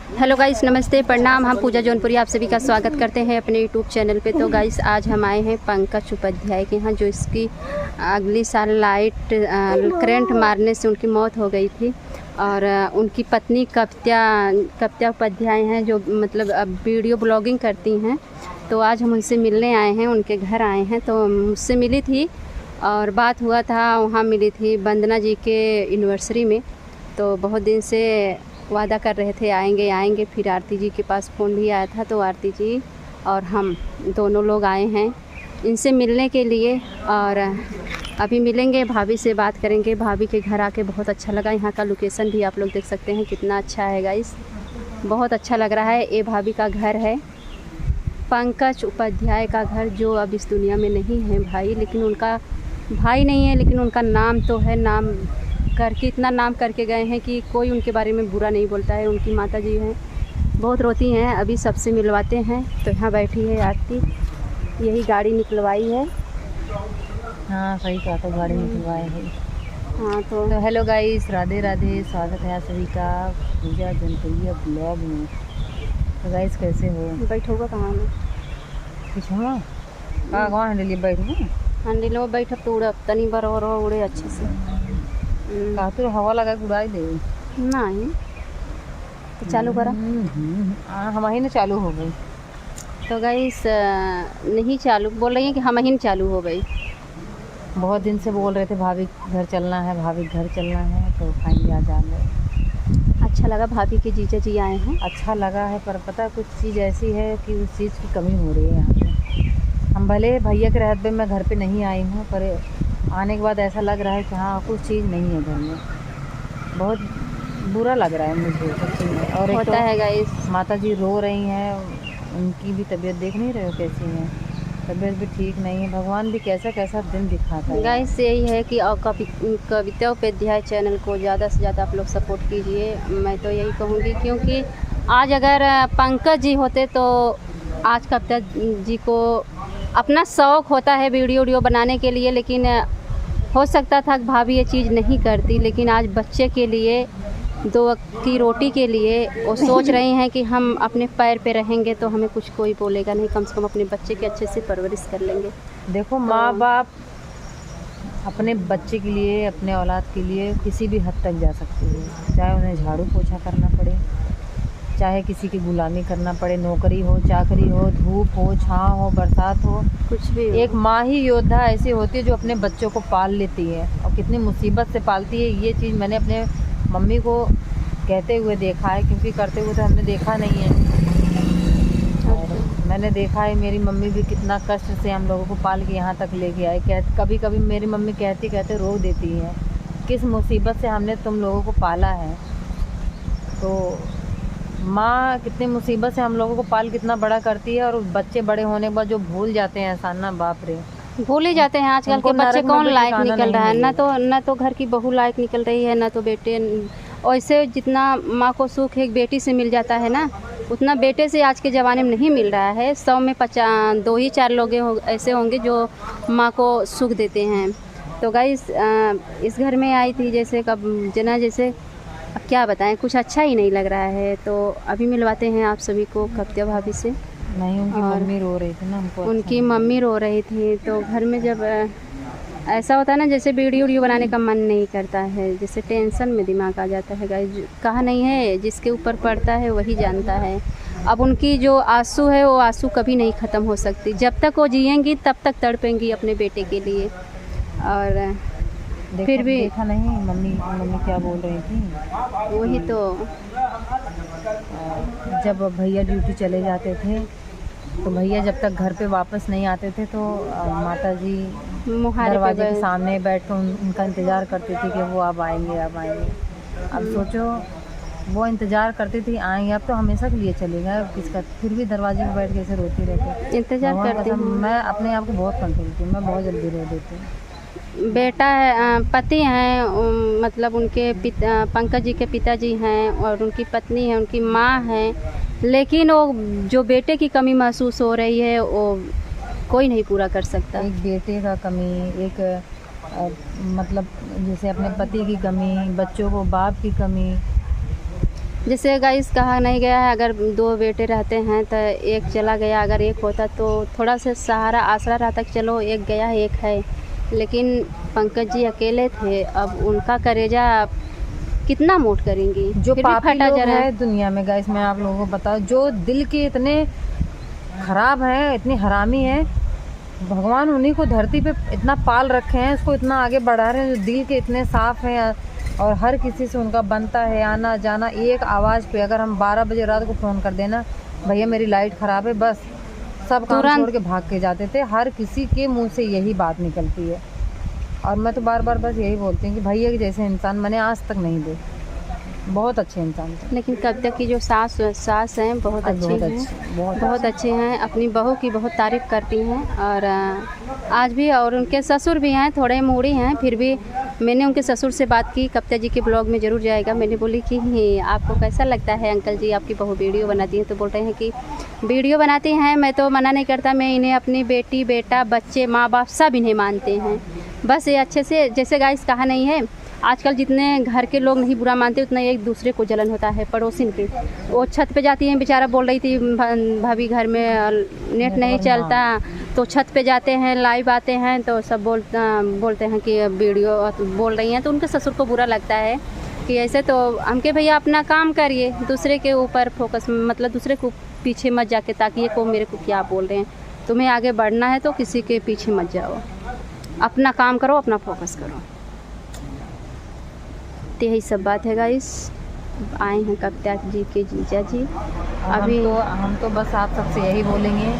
Hello guys, नमस्ते, प्रणाम। हम पूजा जौनपुरी आप सभी का स्वागत करते हैं अपने यूट्यूब चैनल पे। तो गाइस आज हम आए हैं पंकज उपाध्याय के यहाँ, जो इसकी अगली साल लाइट करंट मारने से उनकी मौत हो गई थी। और उनकी पत्नी कविता उपाध्याय हैं, जो मतलब अब वीडियो ब्लॉगिंग करती हैं। तो आज हम उनसे मिलने आए हैं, उनके घर आए हैं। तो मुझसे मिली थी और बात हुआ था, वहाँ मिली थी वंदना जी के एनिवर्सरी में। तो बहुत दिन से वादा कर रहे थे आएंगे। फिर आरती जी के पास फ़ोन भी आया था, तो आरती जी और हम दोनों लोग आए हैं इनसे मिलने के लिए। और अभी मिलेंगे, भाभी से बात करेंगे। भाभी के घर आके बहुत अच्छा लगा। यहाँ का लोकेशन भी आप लोग देख सकते हैं कितना अच्छा है गाइस, बहुत अच्छा लग रहा है। ये भाभी का घर है, पंकज उपाध्याय का घर, जो अब इस दुनिया में नहीं है भाई, लेकिन उनका भाई नहीं है, लेकिन उनका नाम तो है। नाम करके इतना नाम करके गए हैं कि कोई उनके बारे में बुरा नहीं बोलता है। उनकी माता जी हैं, बहुत रोती हैं। अभी सबसे मिलवाते हैं। तो यहाँ बैठी है आरती, यही गाड़ी निकलवाई है। हाँ सही कहा, तो गाड़ी निकलवाए है। हाँ तो हेलो गाइस, राधे राधे, स्वागत है आप सभी का पूजा जौनपुरी ब्लॉग में। तो गाइस कैसे हो? बैठोगा कहाँ में? कुछ हो कहाँ हैंडल बैठू हंडिल में बैठ तो उड़े तनी बार और उड़े अच्छे से। कहा तो हवा लगा के उड़ाई दे नहीं तो चालू करा। हमारी ना चालू हो गई। तो गाइस नहीं चालू बोल रही हैं कि हम ही चालू हो गई। बहुत दिन से बोल रहे थे भाभी घर चलना है, भाभी घर चलना है, तो फाइनली आज आ गए। अच्छा लगा, भाभी के जीजा जी आए हैं। अच्छा लगा है, पर पता कुछ चीज़ ऐसी है कि उस चीज़ की कमी हो रही है यहाँ पे। हम भले भैया के रहते मैं घर पे नहीं आई हूँ, पर आने के बाद ऐसा लग रहा है कि हाँ कुछ चीज़ नहीं है घर में। बहुत बुरा लग रहा है मुझे सच्ची में। और एक होता है गाइस, माता जी रो रही हैं, उनकी भी तबीयत देख नहीं रहे हो कैसी है, तबीयत भी ठीक नहीं है। भगवान भी कैसा कैसा दिन दिखाता है गाइस। यही है कि कविता उपाध्याय चैनल को ज़्यादा से ज़्यादा आप लोग सपोर्ट कीजिए। मैं तो यही कहूँगी, क्योंकि आज अगर पंकज जी होते तो आज कविता जी को अपना शौक़ होता है वीडियो बनाने के लिए, लेकिन हो सकता था कि भाभी ये चीज़ नहीं करती। लेकिन आज बच्चे के लिए, दो वक्त की रोटी के लिए वो सोच रही हैं कि हम अपने पैर पे रहेंगे तो हमें कुछ कोई बोलेगा नहीं, कम से कम अपने बच्चे की अच्छे से परवरिश कर लेंगे। देखो माँ बाप अपने बच्चे के लिए, अपने औलाद के लिए किसी भी हद तक जा सकते हैं, चाहे उन्हें झाड़ू पोछा करना पड़े, चाहे किसी की गुलामी करना पड़े, नौकरी हो, चाकरी हो, धूप हो, छाँव हो, बरसात हो, कुछ भी हो। एक माँ ही योद्धा ऐसी होती है जो अपने बच्चों को पाल लेती है, और कितनी मुसीबत से पालती है। ये चीज़ मैंने अपने मम्मी को कहते हुए देखा है, क्योंकि करते हुए तो हमने देखा नहीं है। और मैंने देखा है मेरी मम्मी भी कितना कष्ट से हम लोगों को पाल के यहाँ तक लेके आए। कभी कभी मेरी मम्मी कहते रो देती है, किस मुसीबत से हमने तुम लोगों को पाला है। तो माँ कितनी मुसीबत से हम लोगों को पाल कितना बड़ा करती है, और बच्चे बड़े होने के बाद जो भूल जाते हैं एहसान ना, बाप रे, भूल ही जाते हैं। आजकल के बच्चे कौन लायक निकल रहा है, ना तो घर की बहू लायक निकल रही है, ना तो बेटे। वैसे जितना माँ को सुख एक बेटी से मिल जाता है ना, उतना बेटे से आज के ज़माने में नहीं मिल रहा है। 100 में 2 ही 4 लोग ऐसे होंगे जो माँ को सुख देते हैं। तो गाइस इस घर में आई थी, जैसे जैसे अब क्या बताएं, कुछ अच्छा ही नहीं लग रहा है। तो अभी मिलवाते हैं आप सभी को कविता भाभी से। नहीं, उनकी मम्मी रो रही थी ना, हमको उनकी मम्मी रो रही थी। तो घर में जब ऐसा होता है ना, जैसे वीडियो बनाने का मन नहीं करता है, जैसे टेंशन में दिमाग आ जाता है गाइस। कहा नहीं है, जिसके ऊपर पड़ता है वही जानता है। अब उनकी जो आंसू है, वो आंसू कभी नहीं ख़त्म हो सकती। जब तक वो जिएंगी तब तक तड़पेंगी अपने बेटे के लिए। और फिर भी देखा नहीं मम्मी क्या बोल रही थी। वही तो, जब भैया ड्यूटी चले जाते थे, तो भैया जब तक घर पे वापस नहीं आते थे, तो माता जी दरवाजे के सामने बैठ कर उनका इंतज़ार करती थी कि वो अब आएंगे। अब सोचो, वो इंतज़ार करती थी आएंगे, अब तो हमेशा के लिए चले गए किसका। फिर भी दरवाजे पे बैठ के ऐसे रोती रहती, इंतज़ार करती हूँ। मैं अपने आप को बहुत कंट्रोल की, मैं बहुत जल्दी रो देती हूँ। बेटा है, पति हैं, मतलब उनके पंकज जी के पिताजी हैं, और उनकी पत्नी है, उनकी माँ है। लेकिन वो जो बेटे की कमी महसूस हो रही है, वो कोई नहीं पूरा कर सकता। एक बेटे का कमी, एक मतलब जैसे अपने पति की कमी, बच्चों को बाप की कमी, जैसे गाइस कहा नहीं गया है, अगर 2 बेटे रहते हैं तो एक चला गया, अगर एक होता तो थोड़ा सा सहारा आसरा रहता कि चलो एक गया एक है, लेकिन पंकज जी अकेले थे। अब उनका करेजा कितना मोट करेंगी, जो फिर भी पापी फटा लोग जरा है दुनिया में गाइस, मैं आप लोगों को बताऊं, जो दिल के इतने खराब हैं, इतने हरामी हैं, भगवान उन्हीं को धरती पे इतना पाल रखे हैं, उसको इतना आगे बढ़ा रहे हैं, जो दिल के इतने साफ हैं और हर किसी से उनका बनता है आना जाना। एक आवाज़ पे अगर हम 12 बजे रात को फ़ोन कर देना, भैया मेरी लाइट ख़राब है, बस सब काम छोड़ के भाग के जाते थे। हर किसी के मुंह से यही बात निकलती है और मैं तो बार बार बस यही बोलती हूँ कि भैया के जैसे इंसान मैंने आज तक नहीं देखे, बहुत अच्छे इंसान थे। लेकिन कविता की जो सास हैं बहुत अच्छी हैं, बहुत अच्छे हैं, अपनी बहू की बहुत तारीफ़ करती हैं और आज भी। और उनके ससुर भी हैं, थोड़े मूड़ी हैं, फिर भी मैंने उनके ससुर से बात की, कविता जी के ब्लॉग में ज़रूर जाएगा। मैंने बोली कि आपको कैसा लगता है अंकल जी, आपकी बहू वीडियो बनाती है? तो बोल रहे हैं कि वीडियो बनाती हैं, मैं तो मना नहीं करता, मैं इन्हें अपनी बेटी बेटा बच्चे माँ बाप सब इन्हें मानते हैं, बस ये अच्छे से। जैसे गाइस कहा नहीं है, आजकल जितने घर के लोग नहीं बुरा मानते उतना एक दूसरे को जलन होता है पड़ोसिन पे। वो छत पे जाती हैं, बेचारा बोल रही थी भाभी घर में नेट नहीं चलता, तो छत पे जाते हैं, लाइव आते हैं तो सब बोलते हैं कि वीडियो बोल रही हैं, तो उनके ससुर को बुरा लगता है कि ऐसे। तो हमके भैया अपना काम करिए, दूसरे के ऊपर फोकस, मतलब दूसरे को पीछे मत जाके, ताकि ये को मेरे को क्या बोल रहे हैं। तुम्हें आगे बढ़ना है तो किसी के पीछे मत जाओ, अपना काम करो, अपना फोकस करो। तो यही सब बात है गाइस। आए हैं कविता जी के जीजा जी। अभी हम तो बस आप सबसे यही बोलेंगे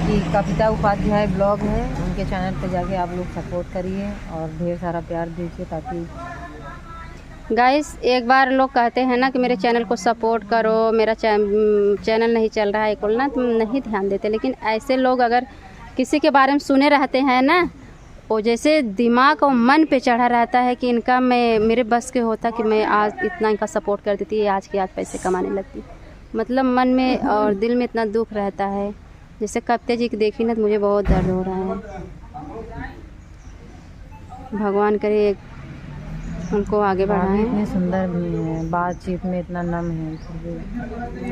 कि कविता उपाध्याय ब्लॉग है, उनके चैनल पे जाके आप लोग सपोर्ट करिए और ढेर सारा प्यार दीजिए, ताकि गाइस एक बार लोग कहते हैं ना कि मेरे चैनल को सपोर्ट करो, मेरा चैनल नहीं चल रहा है, कुल ना तुम नहीं ध्यान देते। लेकिन ऐसे लोग अगर किसी के बारे में सुने रहते हैं ना, वो जैसे दिमाग और मन पे चढ़ा रहता है कि इनका मेरे बस के होता कि मैं आज इतना इनका सपोर्ट कर देती है, आज के आज पैसे कमाने लगती। मतलब मन में और दिल में इतना दुख रहता है। जैसे कविता जी की देखी ना तो मुझे बहुत दर्द हो रहा है। भगवान करे उनको आगे बढ़ाएं। इतने सुंदर भी हैं, बातचीत में इतना नम है,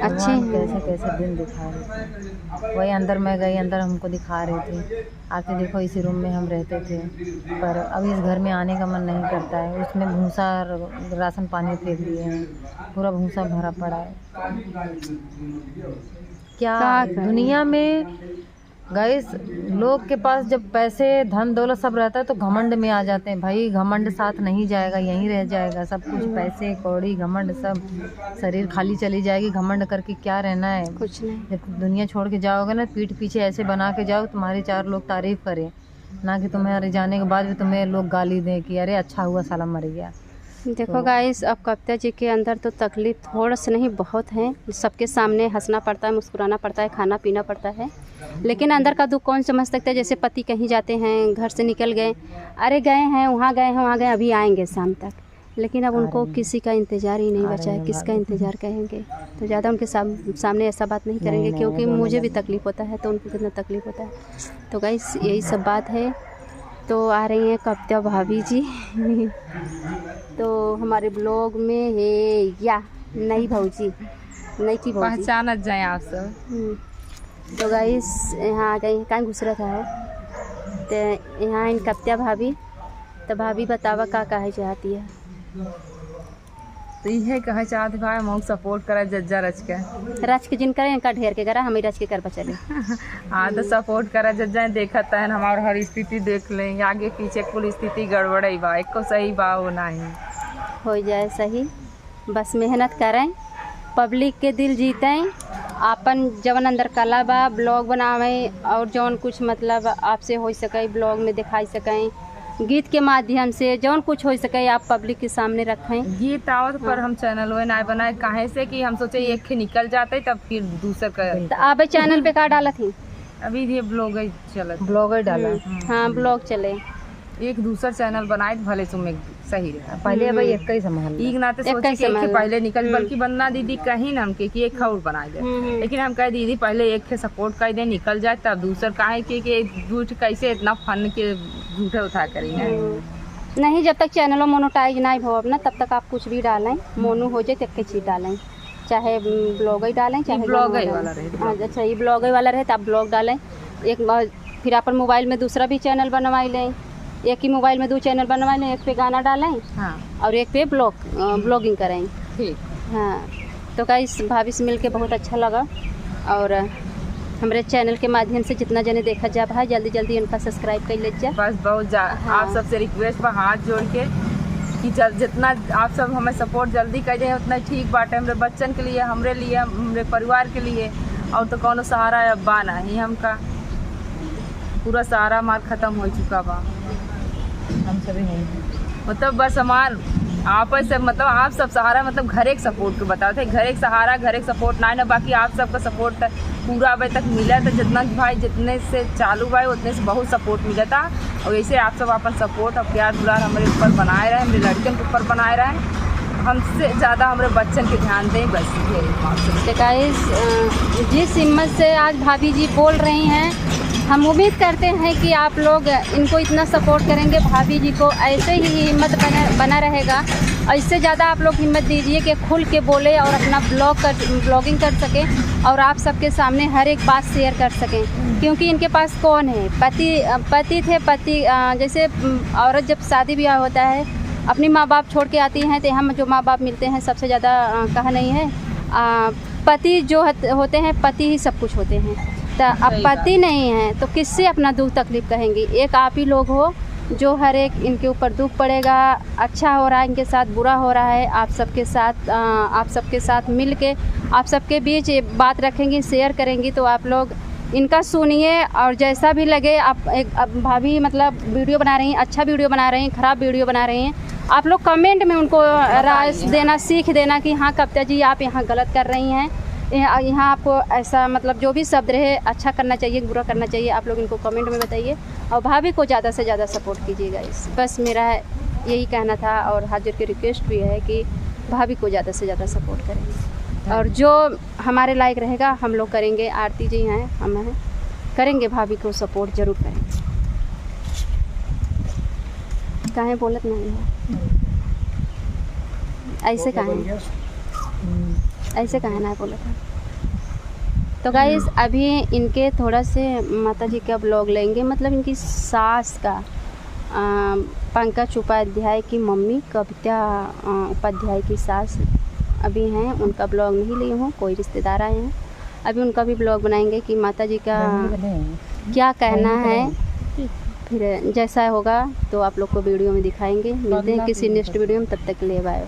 अच्छे हैं। कैसे कैसे दिन दिखा रहे थे। वही अंदर मैं गई, अंदर हमको दिखा रहे थे, आके देखो इसी रूम में हम रहते थे, पर अब इस घर में आने का मन नहीं करता है। उसमें भूसा राशन पानी फेंक दिए हैं, पूरा भूसा भरा पड़ा है। क्या दुनिया में गाइस, लोग के पास जब पैसे धन दौलत सब रहता है तो घमंड में आ जाते हैं। भाई घमंड साथ नहीं जाएगा, यहीं रह जाएगा सब कुछ, पैसे कौड़ी घमंड सब, शरीर खाली चली जाएगी। घमंड करके क्या रहना है, कुछ नहीं। जब दुनिया छोड़ के जाओगे ना, पीठ पीछे ऐसे बना के जाओ तुम्हारी 4 लोग तारीफ करें, ना कि तुम्हारे जाने के बाद भी तुम्हें लोग गाली दें कि अरे अच्छा हुआ साला मर गया। देखो गाइस, अब कविता जी के अंदर तो तकलीफ़ थोड़ा सा नहीं बहुत है। सबके सामने हंसना पड़ता है, मुस्कुराना पड़ता है, खाना पीना पड़ता है, लेकिन अंदर का दुख कौन समझ सकता है। जैसे पति कहीं जाते हैं, घर से निकल गए, अरे गए हैं वहाँ गए हैं वहाँ गए, अभी आएंगे शाम तक, लेकिन अब उनको किसी का इंतज़ार ही नहीं बचा है। किसका इंतज़ार कहेंगे, तो ज़्यादा उनके सामने ऐसा बात नहीं करेंगे, क्योंकि मुझे भी तकलीफ़ होता है तो उनको कितना तकलीफ़ होता है। तो गाइस यही सब बात है। तो आ रही हैं कविता भाभी जी तो हमारे ब्लॉग में है या नई भौजी, नई की भौजी, पहचान जाए आप सब। तो गाइस यहाँ आ गई हैं, कहाँ घुस रहा था तो यहाँ इन कविता भाभी। तो भाभी बतावा का कहे चाहती है? तो यह कहे चाहते भाई हम सपोर्ट करा जज्जा रच के जिन करें इनका ढेर के करा, हमें रच के कर बचले। हाँ तो सपोर्ट करा जज्जा देखता है हमारे हर स्थिति देख लें, आगे पीछे कुल स्थिति गड़बड़ ही बा, एक को सही बा होना ही हो जाए सही। बस मेहनत करें, पब्लिक के दिल जीतें, आपन जवन अंदर कला बा ब्लॉग बनावें, और जौन कुछ मतलब आपसे हो सके ब्लॉग में दिखाई सकें, गीत के माध्यम से जौन कुछ हो सके आप पब्लिक के सामने रखें। गीत आवत पर हम चैनल वो ना बनाए, काहे से कि हम सोचे एक निकल जाते तब फिर दूसर का। तो आप चैनल पे का डाला थी? अभी ये ब्लॉग ही चलत, ब्लॉग ही डाला। हाँ ब्लॉग चले, एक दूसरा चैनल बनाए तो भले तुम्हें सही रहता। पहले भाई एक ही संभाल एक नाते सोचे कि एक पहले निकल, बल्कि बनना दीदी कहीं ना हमके कि एक और बना दे, लेकिन हम कहे दीदी पहले एक के सपोर्ट कर दे निकल जाए तब दूसर काहे कि झूठ कैसे इतना फन के झूठे उठा करेंगे। नहीं, जब तक चैनलों मोनोटाइज ना हो अपना तब तक आप कुछ भी डालें, मोनो हो जाए तब की चीज़ डालें, चाहे ब्लॉग ही डालें चाहे ब्लॉग गाना वाला डालें। रहे। हाँ, अच्छा ये ब्लॉग वाला रहे तो आप ब्लॉग डालें। फिर अपन मोबाइल में दूसरा भी चैनल बनवा लें, एक ही मोबाइल में 2 चैनल बनवा लें, एक पे गाना डालें हाँ और एक पे ब्लॉगिंग करें। ठीक। हाँ, तो गाइस भाभी से मिल के बहुत अच्छा लगा और हमारे चैनल के माध्यम से जितना जने देखा जा भाई जल्दी जल्दी उनका सब्सक्राइब कर लीजिए। बस बहुत हाँ। आप सबसे रिक्वेस्ट बा हाथ जोड़ के कि जितना आप सब हमें सपोर्ट जल्दी कर जाए उतना ठीक बाटे, हमरे बच्चन के लिए, हमरे लिए, हमरे परिवार के लिए। और तो कौनो सहारा अब बा नहीं, हमका पूरा सहारा हमार ख़त्म हो चुका बा। हम सभी नहीं मतलब बस हमार आप से मतलब आप सब सहारा मतलब घर एक सपोर्ट के बताओ थे, घर एक सहारा घर एक सपोर्ट ना बाकी आप सबका सपोर्ट पूरा अभी तक मिला था। जितना भाई जितने से चालू भाई उतने से बहुत सपोर्ट मिला था। और ऐसे आप सब अपन सपोर्ट और प्यार दुलार हमारे ऊपर बनाए रहे, हमारे लड़कियों के ऊपर बनाए रहे, हमसे ज़्यादा हमारे बच्चन के ध्यान दें बस ये। तो गाइस जिस हिम्मत से आज भाभी जी बोल रही हैं, हम उम्मीद करते हैं कि आप लोग इनको इतना सपोर्ट करेंगे, भाभी जी को ऐसे ही हिम्मत बना रहेगा। और इससे ज़्यादा आप लोग हिम्मत दीजिए कि खुल के बोले और अपना ब्लॉगिंग कर सकें और आप सबके सामने हर एक बात शेयर कर सकें। क्योंकि इनके पास कौन है, पति थे, जैसे औरत जब शादी ब्याह होता है अपनी माँ बाप छोड़ के आती हैं, तो हम जो माँ बाप मिलते हैं सबसे ज़्यादा कहा नहीं है, पति जो होते हैं पति ही सब कुछ होते हैं। तो अब पति नहीं है तो किससे अपना दुख तकलीफ़ कहेंगी। एक आप ही लोग हो जो हर एक इनके ऊपर दुख पड़ेगा, अच्छा हो रहा है इनके साथ, बुरा हो रहा है, आप सबके साथ मिल के आप सबके बीच बात रखेंगी, शेयर करेंगी। तो आप लोग इनका सुनिए और जैसा भी लगे अब भाभी मतलब वीडियो बना रही हैं, अच्छा वीडियो बना रही हैं, ख़राब वीडियो बना रही हैं, आप लोग कमेंट में उनको राय देना, सीख देना कि हाँ कविता जी आप यहाँ गलत कर रही हैं, यहाँ आपको ऐसा मतलब जो भी शब्द रहे अच्छा करना चाहिए बुरा करना चाहिए, आप लोग इनको कमेंट में बताइए और भाभी को ज़्यादा से ज़्यादा सपोर्ट कीजिएगा। बस मेरा यही कहना था और हाथ जोड़ के रिक्वेस्ट भी है कि भाभी को ज़्यादा से ज़्यादा सपोर्ट करेंगे और जो हमारे लायक रहेगा हम लोग करेंगे। आरती जी हैं, हम हैं, करेंगे, भाभी को सपोर्ट ज़रूर करेंगे। काहे बोलत नहीं है ऐसे कहें ना बोला था। तो गाइस अभी इनके थोड़ा से माता जी का ब्लॉग लेंगे, मतलब इनकी सास का, पंकज उपाध्याय की मम्मी कविता उपाध्याय की सास अभी हैं, उनका ब्लॉग नहीं ली हूँ, कोई रिश्तेदार आए हैं, अभी उनका भी ब्लॉग बनाएंगे कि माता जी का क्या कहना है। फिर जैसा होगा तो आप लोग को वीडियो में दिखाएंगे। मिलते हैं किसी नेक्स्ट वीडियो में, तब तक के लिए बाय।